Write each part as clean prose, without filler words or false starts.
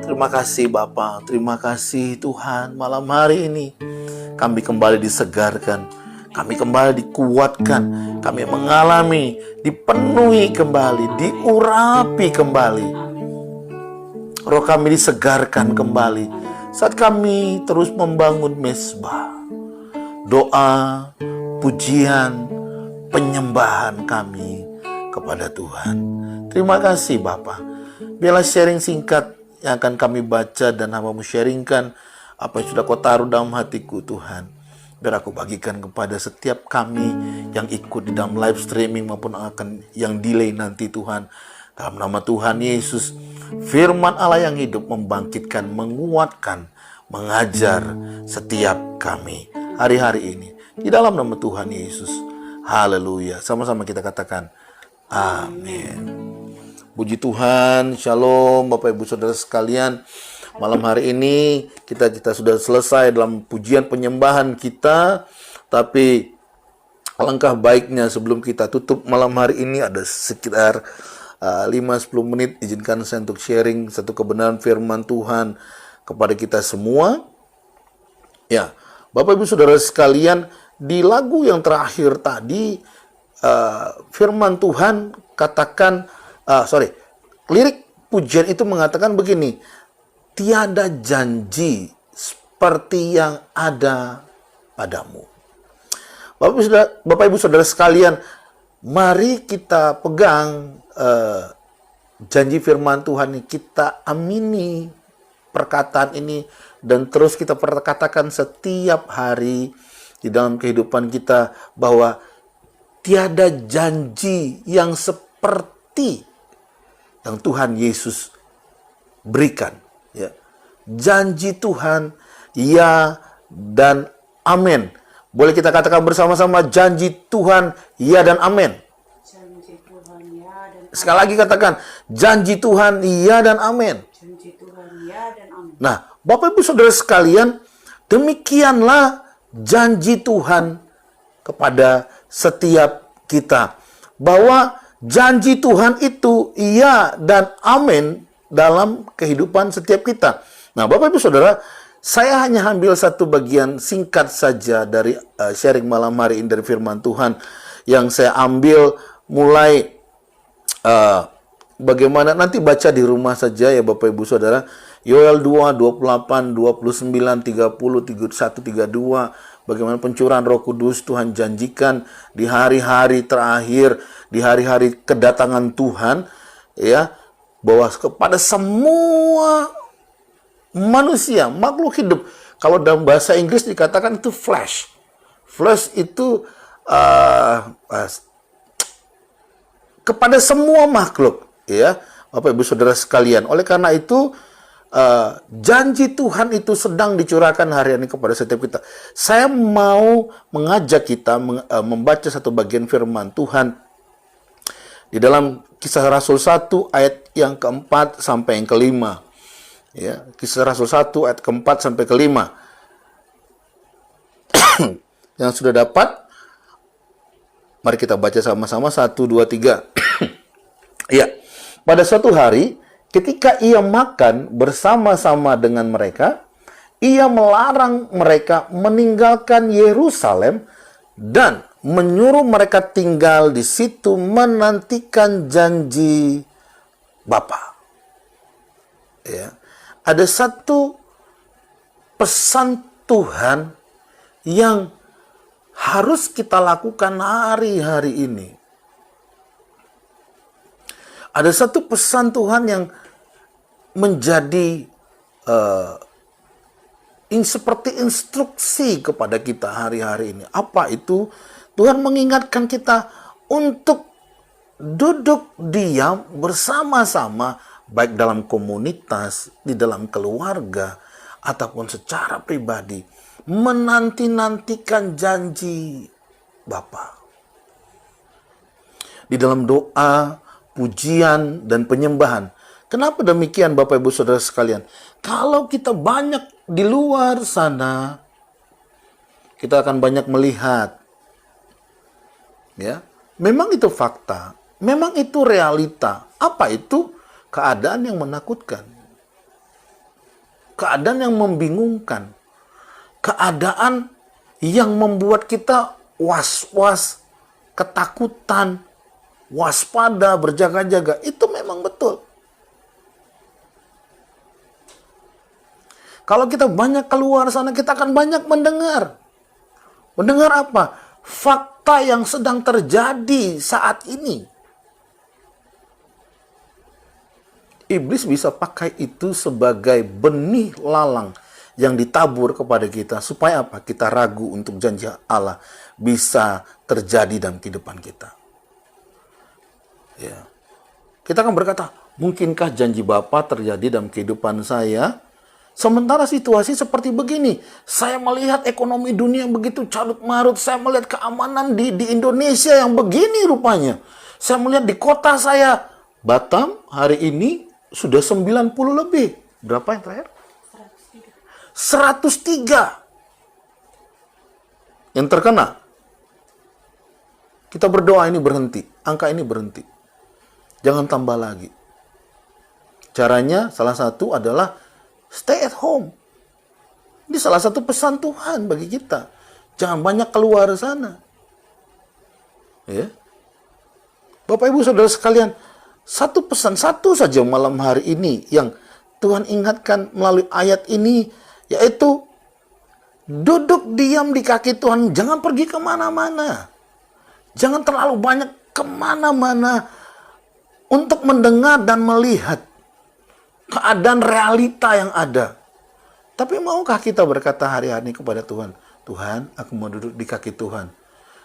Terima kasih Bapa, terima kasih Tuhan. Malam hari ini kami kembali disegarkan, kami kembali dikuatkan, kami mengalami, dipenuhi kembali, diurapi kembali. Roh kami disegarkan kembali saat kami terus membangun mezbah. Doa, pujian, penyembahan kami kepada Tuhan. Terima kasih Bapa. Biarlah sharing singkat yang akan kami baca dan hamba-Mu sharingkan apa yang sudah Kau taruh dalam hatiku Tuhan. Biar aku bagikan kepada setiap kami yang ikut di dalam live streaming maupun akan yang delay nanti Tuhan. Dalam nama Tuhan Yesus, firman Allah yang hidup membangkitkan, menguatkan, mengajar setiap kami hari-hari ini. Di dalam nama Tuhan Yesus. Haleluya. Sama-sama kita katakan amin. Puji Tuhan, shalom Bapak Ibu Saudara sekalian. Malam hari ini kita sudah selesai dalam pujian penyembahan kita. Tapi alangkah baiknya sebelum kita tutup malam hari ini ada sekitar 5-10 menit izinkan saya untuk sharing satu kebenaran firman Tuhan kepada kita semua. Ya, Bapak Ibu Saudara sekalian, di lagu yang terakhir tadi firman Tuhan katakan lirik pujian itu mengatakan begini, tiada janji seperti yang ada padamu. Bapak Ibu Saudara sekalian, mari kita pegang janji firman Tuhan ini, kita amini perkataan ini dan terus kita perkatakan setiap hari di dalam kehidupan kita bahwa tiada janji yang seperti yang Tuhan Yesus berikan. Ya. Janji Tuhan, ya dan amin. Boleh kita katakan bersama-sama, janji Tuhan, ya dan amin. Janji Tuhan, ya dan amin. Sekali lagi katakan, janji Tuhan, ya dan amin. Janji Tuhan, ya dan amin. Nah, Bapak Ibu Saudara sekalian, demikianlah janji Tuhan kepada setiap kita. Bahwa janji Tuhan itu iya dan amin dalam kehidupan setiap kita. Nah, Bapak Ibu Saudara, saya hanya ambil satu bagian singkat saja dari sharing malam hari ini dari firman Tuhan yang saya ambil mulai bagaimana nanti baca di rumah saja ya Bapak Ibu Saudara. Yoel 2, 28, 29, 30, 31, 32. Bagaimana pencurahan Roh Kudus Tuhan janjikan di hari-hari terakhir, di hari-hari kedatangan Tuhan, ya, bahwa kepada semua manusia, makhluk hidup. Kalau dalam bahasa Inggris dikatakan itu flesh. Flesh itu kepada semua makhluk, ya, Bapak Ibu Saudara sekalian. Oleh karena itu janji Tuhan itu sedang dicurahkan hari ini kepada setiap kita. Saya mau mengajak kita membaca satu bagian firman Tuhan di dalam Kisah Rasul 1 ayat yang keempat sampai yang kelima. Ya, Kisah Rasul 1 ayat keempat sampai kelima. Yang sudah dapat, mari kita baca sama-sama 1, 2, 3. Ya, pada suatu hari ketika ia makan bersama-sama dengan mereka, ia melarang mereka meninggalkan Yerusalem dan menyuruh mereka tinggal di situ menantikan janji Bapa. Ya. Ada satu pesan Tuhan yang harus kita lakukan hari-hari ini. Ada satu pesan Tuhan yang menjadi seperti instruksi kepada kita hari-hari ini. Apa itu? Tuhan mengingatkan kita untuk duduk diam bersama-sama, baik dalam komunitas, di dalam keluarga, ataupun secara pribadi, menanti-nantikan janji Bapa. Di dalam doa, pujian, dan penyembahan. Kenapa demikian Bapak Ibu Saudara sekalian? Kalau kita banyak di luar sana, kita akan banyak melihat. Ya, memang itu fakta, memang itu realita. Apa itu? Keadaan yang menakutkan. keadaan yang membingungkan, keadaan yang membuat kita was-was, ketakutan, waspada, berjaga-jaga. Itu memang betul. Kalau kita banyak keluar sana, kita akan banyak mendengar. Mendengar apa? Fakta yang sedang terjadi saat ini. Iblis bisa pakai itu sebagai benih lalang yang ditabur kepada kita. Supaya apa? Kita ragu untuk janji Allah bisa terjadi dalam kehidupan kita. Ya. Kita akan berkata, mungkinkah janji Bapa terjadi dalam kehidupan saya? Sementara situasi seperti begini, saya melihat ekonomi dunia yang begitu carut marut, saya melihat keamanan di Indonesia yang begini rupanya. Saya melihat di kota saya, Batam, hari ini sudah 90 lebih. Berapa yang terakhir? 103. Yang terkena. Kita berdoa ini berhenti, angka ini berhenti. Jangan tambah lagi. Caranya salah satu adalah stay at home. Ini salah satu pesan Tuhan bagi kita. Jangan banyak keluar sana. Ya. Bapak Ibu Saudara sekalian, satu pesan satu saja malam hari ini yang Tuhan ingatkan melalui ayat ini, yaitu duduk diam di kaki Tuhan. Jangan pergi kemana-mana. Jangan terlalu banyak kemana-mana untuk mendengar dan melihat keadaan realita yang ada. Tapi maukah kita berkata hari-hari kepada Tuhan, Tuhan, aku mau duduk di kaki Tuhan.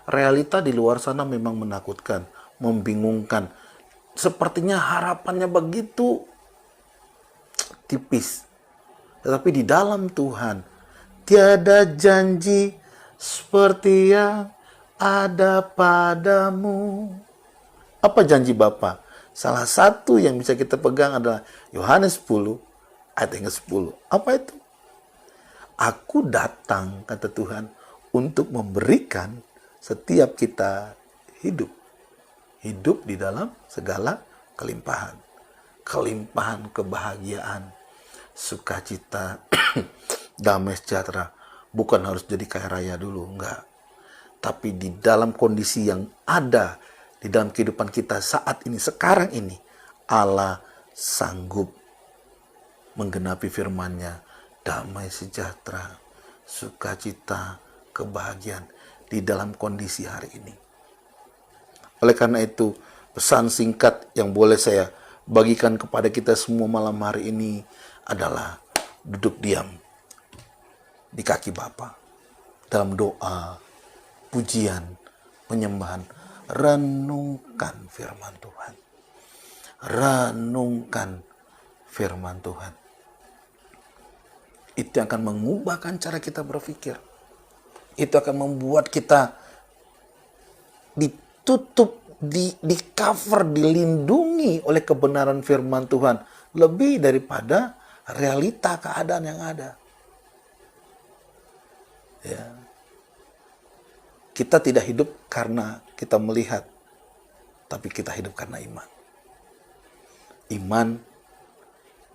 Realita di luar sana memang menakutkan, membingungkan. Sepertinya harapannya begitu tipis. Tetapi di dalam Tuhan, tiada janji seperti yang ada padamu. Apa janji Bapa? Salah satu yang bisa kita pegang adalah Yohanes 10 ayat yang ke-10. Apa itu? Aku datang, kata Tuhan, untuk memberikan setiap kita hidup. Hidup di dalam segala kelimpahan. Kelimpahan kebahagiaan, sukacita, damai sejahtera. Bukan harus jadi kaya raya dulu, enggak. Tapi di dalam kondisi yang ada di dalam kehidupan kita saat ini, sekarang ini, Allah sanggup menggenapi firman-Nya, damai sejahtera, sukacita, kebahagiaan di dalam kondisi hari ini. Oleh karena itu, pesan singkat yang boleh saya bagikan kepada kita semua malam hari ini adalah duduk diam di kaki Bapa dalam doa, pujian, penyembahan. Renungkan firman Tuhan. Renungkan firman Tuhan. Itu akan mengubahkan cara kita berpikir. Itu akan membuat kita ditutup, di cover, dilindungi oleh kebenaran firman Tuhan. Lebih daripada realita keadaan yang ada. Ya. Kita tidak hidup karena kita melihat, tapi kita hidup karena iman. Iman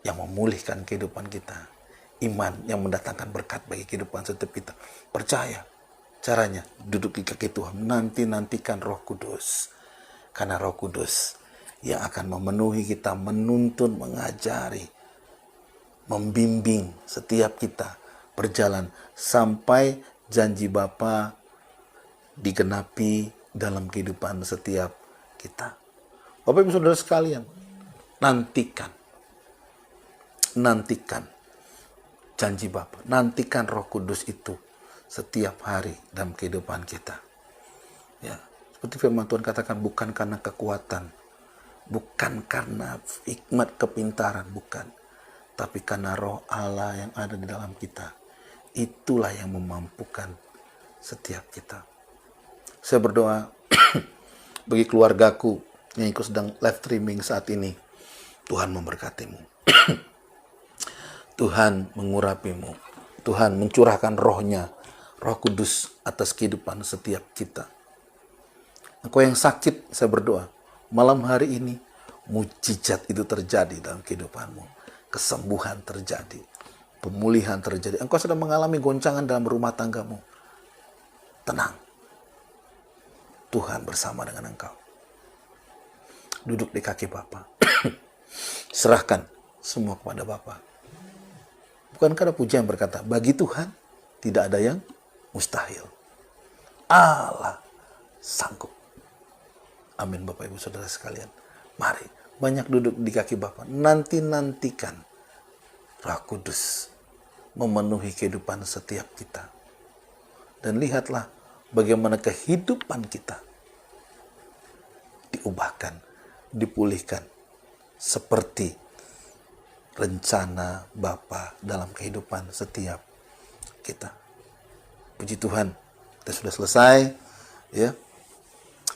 yang memulihkan kehidupan kita. Iman yang mendatangkan berkat bagi kehidupan setiap kita. Percaya. Caranya, duduk di kaki Tuhan. Nantikan Roh Kudus. Karena Roh Kudus yang akan memenuhi kita, menuntun, mengajari, membimbing setiap kita berjalan sampai janji Bapa digenapi dalam kehidupan setiap kita. Bapak Ibu Saudara sekalian, nantikan janji Bapa, nantikan Roh Kudus itu setiap hari dalam kehidupan kita. Ya, seperti firman Tuhan katakan, bukan karena kekuatan, bukan karena hikmat kepintaran, bukan, tapi karena Roh Allah yang ada di dalam kita. Itulah yang memampukan setiap kita. Saya berdoa bagi keluargaku yang ikut sedang live streaming saat ini. Tuhan memberkatimu. Tuhan mengurapimu. Tuhan mencurahkan rohnya, Roh Kudus atas kehidupan setiap kita. Engkau yang sakit, saya berdoa, malam hari ini, mujizat itu terjadi dalam kehidupanmu. Kesembuhan terjadi. pemulihan terjadi. Engkau sedang mengalami goncangan dalam rumah tanggamu. Tenang. Tuhan bersama dengan engkau. Duduk di kaki Bapa. Serahkan semua kepada Bapa. Bukankah ada pujian berkata, bagi Tuhan tidak ada yang mustahil. Allah sanggup. Amin Bapak Ibu Saudara sekalian. Mari banyak duduk di kaki Bapa. Nantikan Roh Kudus memenuhi kehidupan setiap kita. Dan lihatlah bagaimana kehidupan kita diubahkan, dipulihkan seperti rencana Bapa dalam kehidupan setiap kita. Puji Tuhan, kita sudah selesai, ya.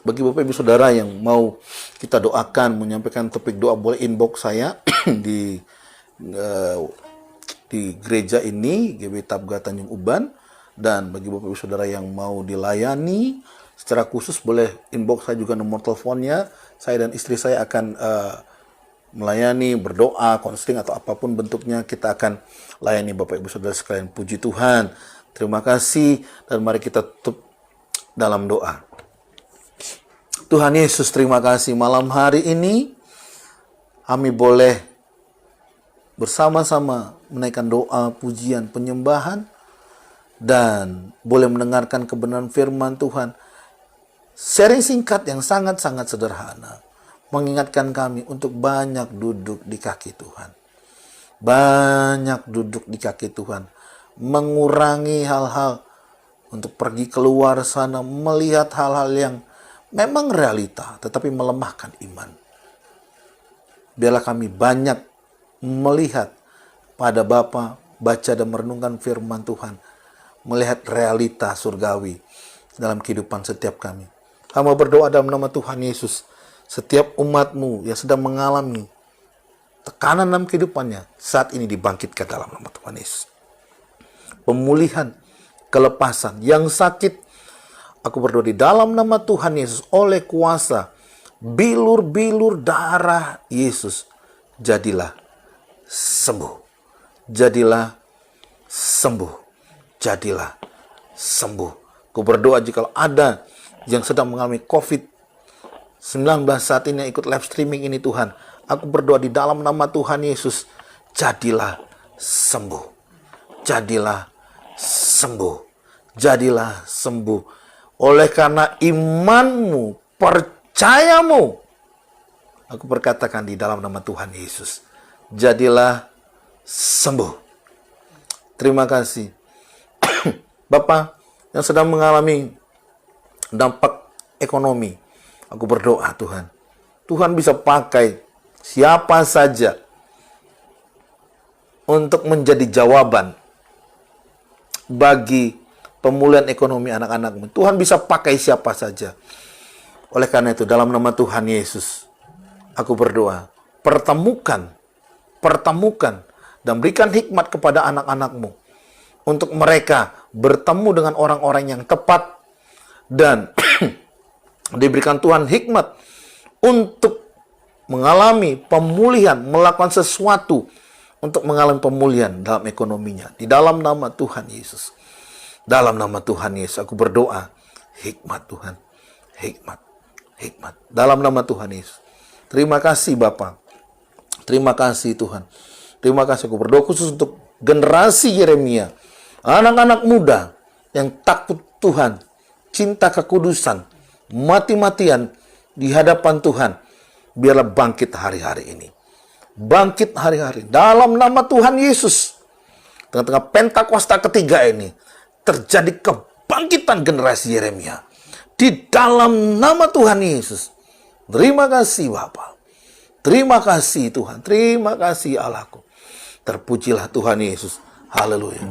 Bagi Bapak Ibu Saudara yang mau kita doakan, menyampaikan topik doa, boleh inbox saya di gereja ini, GBI Tabga Tanjung Uban. Dan bagi Bapak Ibu Saudara yang mau dilayani secara khusus, boleh inbox saya juga nomor teleponnya. Saya dan istri saya akan melayani, berdoa, konseling atau apapun bentuknya, kita akan layani Bapak Ibu Saudara sekalian. Puji Tuhan, terima kasih, dan mari kita tutup dalam doa. Tuhan Yesus, terima kasih malam hari ini kami boleh bersama-sama menaikkan doa, pujian, penyembahan, dan boleh mendengarkan kebenaran firman Tuhan. Sharing singkat yang sangat-sangat sederhana, mengingatkan kami untuk banyak duduk di kaki Tuhan. Banyak duduk di kaki Tuhan. Mengurangi hal-hal untuk pergi keluar sana, melihat hal-hal yang memang realita, tetapi melemahkan iman. Biarlah kami banyak melihat pada Bapa, baca dan merenungkan firman Tuhan, melihat realita surgawi dalam kehidupan setiap kami. Hamba berdoa dalam nama Tuhan Yesus, setiap umat-Mu yang sedang mengalami tekanan dalam kehidupannya, saat ini dibangkitkan dalam nama Tuhan Yesus. Pemulihan, kelepasan, yang sakit, aku berdoa di dalam nama Tuhan Yesus, oleh kuasa bilur-bilur darah Yesus, jadilah sembuh. Jadilah sembuh. Jadilah sembuh. Aku berdoa jika ada yang sedang mengalami COVID-19 saat ini yang ikut live streaming ini Tuhan, aku berdoa di dalam nama Tuhan Yesus, jadilah sembuh. Jadilah sembuh. Jadilah sembuh. Oleh karena imanmu, percayamu, aku berkatakan di dalam nama Tuhan Yesus, jadilah sembuh. Terima kasih. Bapak yang sedang mengalami dampak ekonomi, aku berdoa Tuhan, Tuhan bisa pakai siapa saja untuk menjadi jawaban bagi pemulihan ekonomi anak-anakmu. Tuhan bisa pakai siapa saja. Oleh karena itu, dalam nama Tuhan Yesus, aku berdoa, pertemukan, dan berikan hikmat kepada anak-anakmu, untuk mereka bertemu dengan orang-orang yang tepat, dan diberikan Tuhan hikmat untuk mengalami pemulihan, melakukan sesuatu untuk mengalami pemulihan dalam ekonominya. Di dalam nama Tuhan Yesus. Dalam nama Tuhan Yesus, aku berdoa, hikmat Tuhan, hikmat. Dalam nama Tuhan Yesus. Terima kasih Bapa. Terima kasih Tuhan. Terima kasih, aku berdoa khusus untuk generasi Yeremia. Anak-anak muda yang takut Tuhan, cinta kekudusan, mati-matian di hadapan Tuhan. Biarlah bangkit hari-hari ini. Bangkit hari-hari. Dalam nama Tuhan Yesus. Tengah-tengah Pentakosta ketiga ini, terjadi kebangkitan generasi Yeremia. Di dalam nama Tuhan Yesus. Terima kasih Bapa. Terima kasih Tuhan. Terima kasih Allahku. Terpujilah Tuhan Yesus. Haleluya.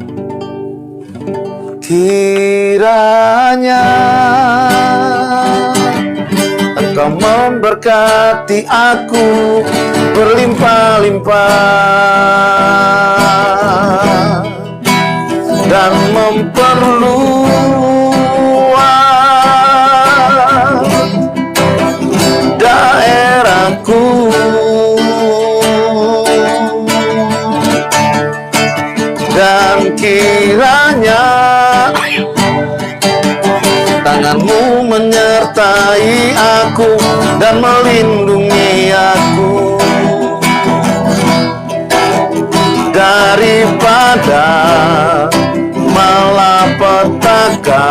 Kiranya Engkau memberkati aku berlimpah-limpah dan memperluas daerahku. Dan kiranya tanganmu menyertai aku dan melindungi aku daripada malapetaka,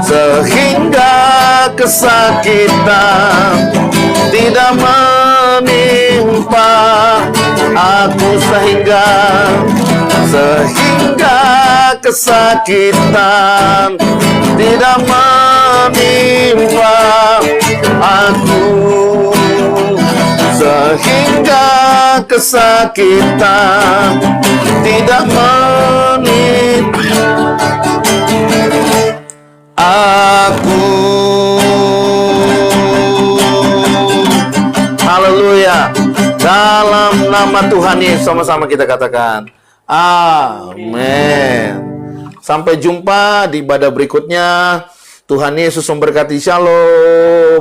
sehingga kesakitan tidak menimpa aku, sehingga kesakitan tidak menimpa aku, sehingga kesakitan tidak menimpa aku. Haleluya. Dalam nama Tuhan Yesus sama-sama kita katakan amin. Sampai jumpa di ibadah berikutnya. Tuhan Yesus memberkati. Shalom.